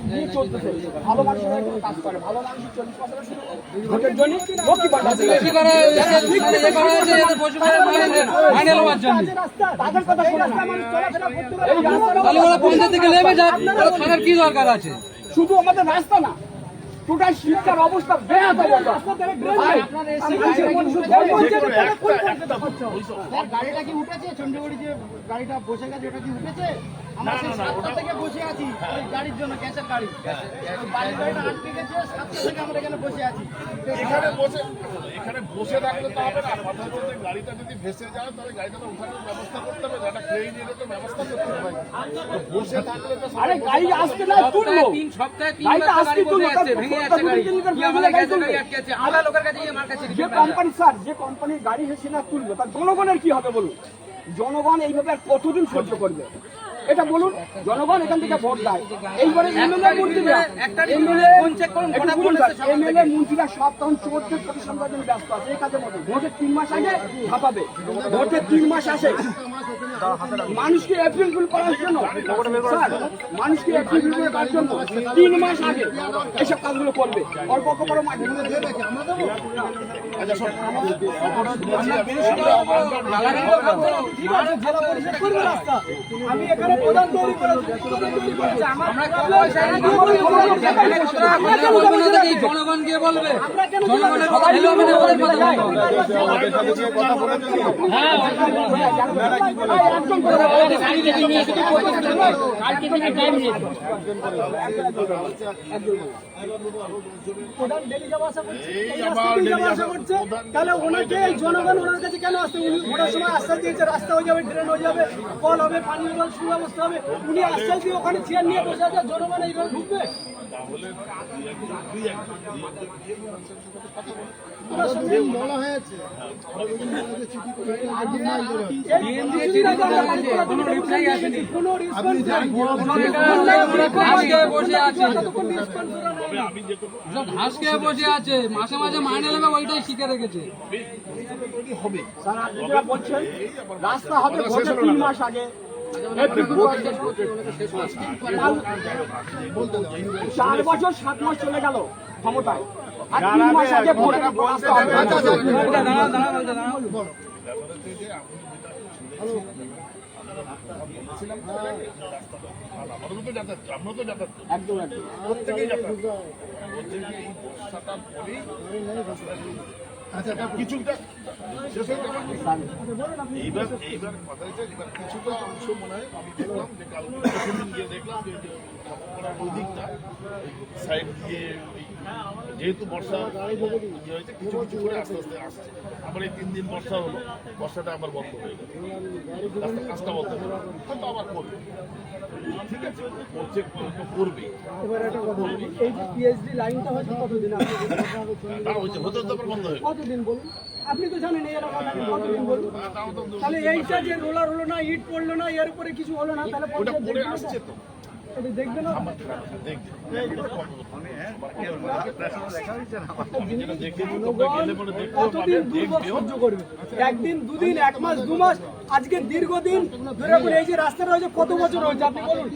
দিয়ে চলতেছে। ভালো মানুষের কোনো কাজ করে, ভালো মানুষের 40% ভোটের জন্য লক্ষ্মী ভাণ্ডার দিচ্ছে। তাদের কথা শোনা না। এই রাস্তাটা কি দরকার আছে? শুধু আমাদের রাস্তা না, টোটাল শিক্ষার অবস্থা বেহাত অবস্থা। গাড়িটা কি উঠেছে? চন্ডীগড়ি যে গাড়িটা বসে গেছে ওটা কি উঠেছে? আমরা সেই 7টা থেকে বসে আছি ওই গাড়ির জন্য, গ্যাসের গাড়ি। বাড়ির গাড়িটা আটকে গেছে, 7টা থেকে আমরা এখানে বসে আছি। এখানে বসে থাকলে তো হবে না। কথা হচ্ছে যে গাড়িটা যদি ভেসে যায় তাহলে গাড়িটা তো উঠানোর ব্যবস্থা করতে হবে, একটা ক্রেন এনে তো ব্যবস্থা করতে হবে। তো বসে থাকলে তো আরে গাড়ি আসতে না তুলবো, গাড়িটা আসতে তুলবো, যে কোম্পানি স্যার, যে কোম্পানির গাড়ি হেসে না তুলবে তার জনগণের কি হবে বলুন? জনগণ এইভাবে আর কতদিন সহ্য করবে এটা বলুন? জনগণ এখান থেকে ভোট দেয়, এইবারে এমএলএ মন্ত্রীরা মন্ত্রীরা সব তখন চোরদের পরিসংখ্যার জন্য ব্যস্ত আছে এই কাজের মধ্যে। ভোটের 3 মাস আগে ভাপাবে, ভোটের 3 মাস আসে মানুষকে এপ্রিল ফুল করার জন্য। স্যার, মানুষকে এপ্রিল ফুল করার জন্য 3 মাস আগে এসব কাজগুলো করবে। অল্প অল্প করে মাঠে আমি এখানে প্রধান তৈরি করেছি, জনগণকে বলবে, তাহলে ওনাকে জনগণ ওনার কাছে কেন আসছে? উনি ভোটের সময় আশ্বাস দিয়েছে রাস্তা হয়ে যাবে, ড্রেন হয়ে যাবে, কল হবে, পানীয় জল সুব্যবস্থা হবে। উনি আশ্বাস দিয়ে ওখানে চেয়ার নিয়ে বসে আছে, জনগণ এইভাবে ঢুকবে? বলা হয়েছে হাসকে বসে আছে, মাসে মাসে মাইনে নেবে, ওইটাই শিখে রেখেছে। স্যার আপনি যেটা বলছেন রাস্তা হবে ভোটের 3 মাস আগে, 4 বছর 7 মাস চলে গেল ক্ষমতায়, আর 3 মাস আগে ভোটের রাস্তা হবে। একদম একদম কিছুটা এইবার কথা হচ্ছে এবার কিছুটা অংশ মনে হয় আমি দেখলাম যে কালকে গিয়ে দেখলাম যে ওই দিকটা সাইড দিয়ে যেহেতু বর্ষা ইয়ে হয়েছে কিছু কিছু করে আস্তে আস্তে আসছে। আবার এই 3 দিন বর্ষা হলো, বর্ষাটা আবার বন্ধ হয়ে গেল, রাস্তার কাজটা বন্ধ হয়ে গেল, হয়তো আবার করবে। ঠিক আছে, করছে করবে। এই যে পিএইচডি লাইনটা হয়তো কতদিন হতে হতে আবার বন্ধ হয়ে গেল। কতদিন বলুন? আপনি তো জানেন এই এলাকাটা কতদিন বলুন? তাহলে এইটা যে রোলার হলো না, ইট পড়লো না, এর উপরে কিছু হলো না, তাহলে ওটা পরে আসছে তো এটা দেখবে না? কতদিন দুর্ভোগ সহ্য করবে? একদিন, দুদিন, 1 মাস, 2 মাস, আজকে দীর্ঘদিন ধরে বলে এই যে রাস্তাটা হয়েছে কত বছর হয়েছে আপনি বলুন?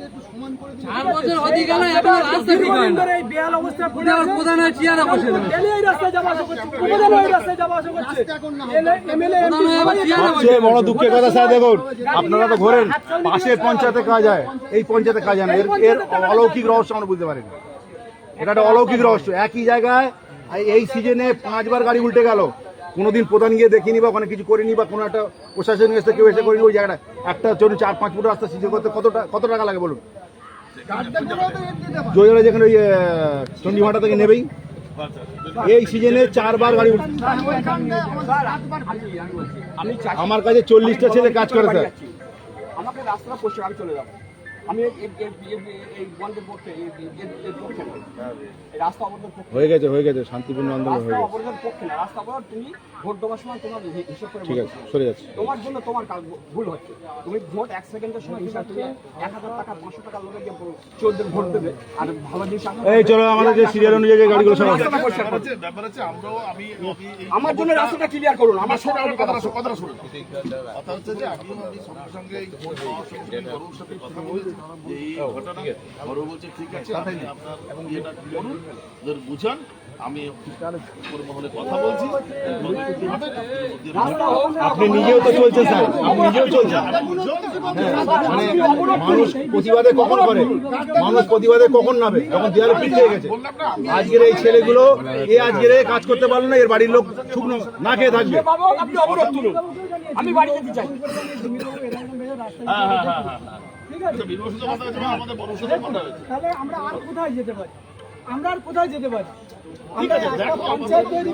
4 বছর হয়ে গেল, এখনো রাস্তা ঠিক হয় না। এই বেহাল অবস্থা পড়ে আছে। প্রধান চেয়ারে বসে রয়েছে। ডেলি এই রাস্তায় যাওয়া আসা করছে, উপজেলা এই রাস্তায় যাওয়া আসা করছে। এমএলএ সবচেয়ে বড় দুঃখের কথা স্যার দেখুন, আপনারা তো ঘোরেন, পাশের পঞ্চায়েতে কাজ হয়, এই পঞ্চায়েতে কাজ হয় না। এর অলৌকিক রহস্য আমরা বুঝতে পারিনি। এটা একটা অলৌকিক রহস্য। একই জায়গায় এই সিজনে 5 বার গাড়ি উল্টে গেল, কোনোদিন প্রধান গিয়ে দেখিনি বা ওখানে কিছু করিনি বা কোনো একটা প্রশাসন এসে কেউ এসে করিনি। ওই জায়গাটা একটা চলুন 4-5 ফুট রাস্তা সিজন করতে কত টাকা লাগে বলুন? যোজনা যেখানে ওই চন্ডীভাটা থেকে নেবেই এই সিজনে 4 বার গাড়ি উল্টে। আমার কাছে 40টা ছেলে কাজ করে স্যার। আমাকে রাস্তাটা পরিষ্কার, আমি চলে যাবো। আমি এই বন্ধের পক্ষে, রাস্তা অবরোধের পক্ষে হয়ে গেছে শান্তিপূর্ণ আন্দোলন হয়ে রাস্তা গেছে। অবরোধের পক্ষে না, রাস্তা অবরোধ তুমি ভোট দেওয়ার সময় তোমার হিসাব করে ঠিক আছে, সরে যাচ্ছে। তোমার জন্য তোমার কাজ ভুল হচ্ছে। তুমি ভোট 1 সেকেন্ডের সময় হিসাব তুমি 1000 টাকা 500 টাকা লোকে গিয়ে 14 ভোট দেবে, আর ভালো জিনিস এই চলো আমাদের যে সিরিয়াল অনুযায়ী যে গাড়িগুলো সব আছে। ব্যাপার আছে আমরাও আমার জন্য রাস্তাটা ক্লিয়ার করুন। আমার কথা হচ্ছে যে আমি সঙ্গে সঙ্গে গরুর সাথে কথা বলেছি, যে এই ঘটনা বড় বলছে ঠিক আছে আপনি আপনার ইয়েটা করুন ওদের বুঝান আমি মহলে কথা বলছি আপনি নিজেও তো চলছেন স্যার, আপনি নিজেও চলছেন। মানে মানুষ প্রতিবাদে কখন করে, মানুষ প্রতিবাদে কখন নামে, যখন দেয়ালে পিঠ হয়ে গেছে। আজকের এই ছেলেগুলো আজকের এই কাজ করতে পারলো না, এর বাড়ির লোক শুকনো না খেয়ে থাকবে। বাবু আপনি অবরোধ তুলুন, আমি বাড়ি যেতে চাই। ঠিক আছে, বিমর্ষিত কথা হচ্ছে বা আমাদের বড় সাথে কথা হয়েছে তাহলে আমরা আর কোথায় যেতে পারি? আমরা আর কোথায় যেতে পারি? আমরা একটা পঞ্চায়েত তৈরি